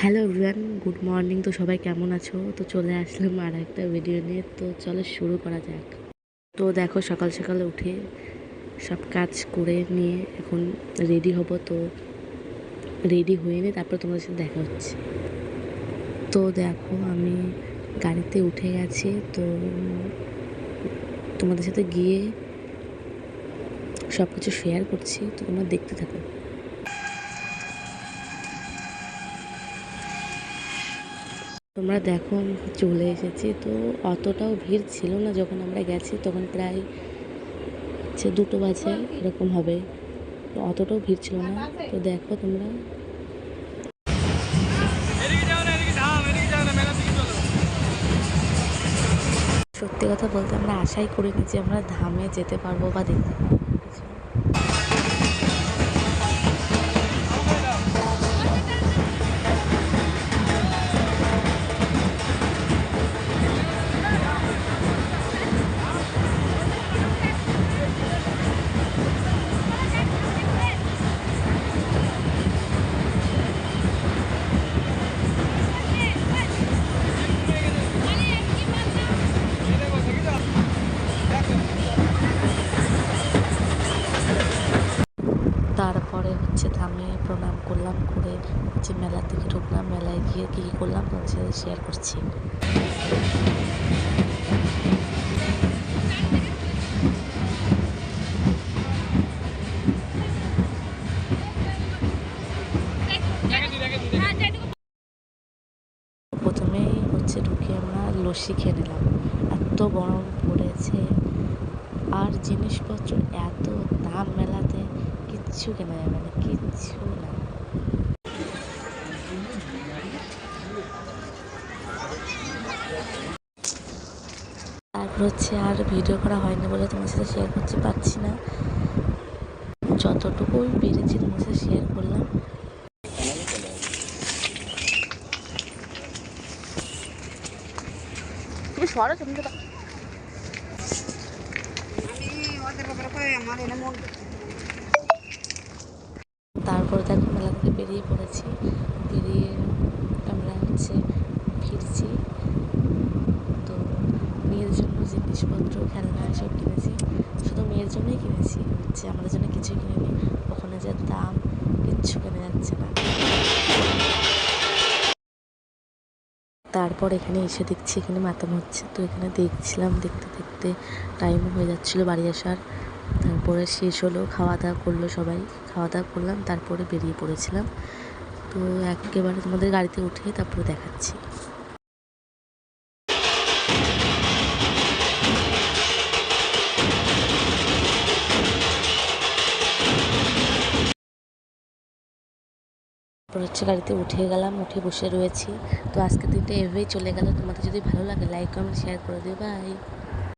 Hello everyone, good morning. তো সবাই কেমন আছো? তো চলে আসলাম আর একটা ভিডিও নিয়ে। তো চলো শুরু করা যাক। তো দেখো, সকাল সকালে উঠে সব কাজ করে নিয়ে এখন রেডি হব। তো রেডি হয়ে নিয়ে তারপর তোমাদের সাথে দেখা হচ্ছে। তো দেখো, আমি গাড়িতে উঠে গেছি। তো তোমাদের সাথে গিয়ে সব কিছু শেয়ার করছি, তো তোমরা দেখতে থাকো। তোমরা দেখো, চলে এসেছি। তো অতটাও ভিড় ছিল না যখন আমরা গেছি, তখন প্রায় 2টো বাজে এরকম হবে। তো অতটাও ভিড় ছিল না। তো দেখো তোমরা, সত্যি কথা বলতে আমরা আশাই করিনি যে আমরা ধামে যেতে পারবো বা দেখতে পারবো কিছু। তারপরে ধামে প্রণাম করলাম, করে মেলার দিকে ঢুকলাম। মেলায় গিয়ে কী কী করলাম তোমাদের সাথে শেয়ার করছি। প্রথমেই ঢুকে আমরা লস্যি খেয়ে নিলাম। এত গরম পড়েছে, আর জিনিসপত্র এত দাম মেলাতে, কিচ্ছু কেনা যাবে না, কিচ্ছু না। তারপর আর ভিডিও করা হয়নি বলে তোমার সাথে শেয়ার করতে পারছি না। যতটুকু পেরেছি তোমার সাথে শেয়ার করলাম। তারপর দেখো, মেলা থেকে বেরিয়ে পড়েছি। বেরিয়ে আমরা ফিরছি। তো মেয়ের জন্য জিনিসপত্র, খেলনা সব কিনেছি। শুধু মেয়ের জন্যই কিনেছি, আমাদের জন্য কিছুই কিনিনি। ওখানে যে দাম, কিচ্ছু কেনা যাচ্ছে না। তারপর এখানে এসে দেখছি এখানে মাতাম হচ্ছে। তো এখানে দেখছিলাম, দেখতে দেখতে টাইম হয়ে যাচ্ছিলো বাড়ি আসার। তারপরে শেষ হলো, খাওয়া দাওয়া করলো সবাই। খাওয়া দাওয়া করলাম, তারপরে বেরিয়ে পড়েছিলাম। তো একেবারে তোমাদের গাড়িতে উঠে তারপরে দেখাচ্ছি। তারপর গাড়িতে উঠে গেলাম, উঠে বসে রয়েছি। তো আজকের দিনটা এভাবেই চলে গেল। তোমাদের যদি ভালো লাগে লাইক কমেন্ট শেয়ার করে দিও। বাই।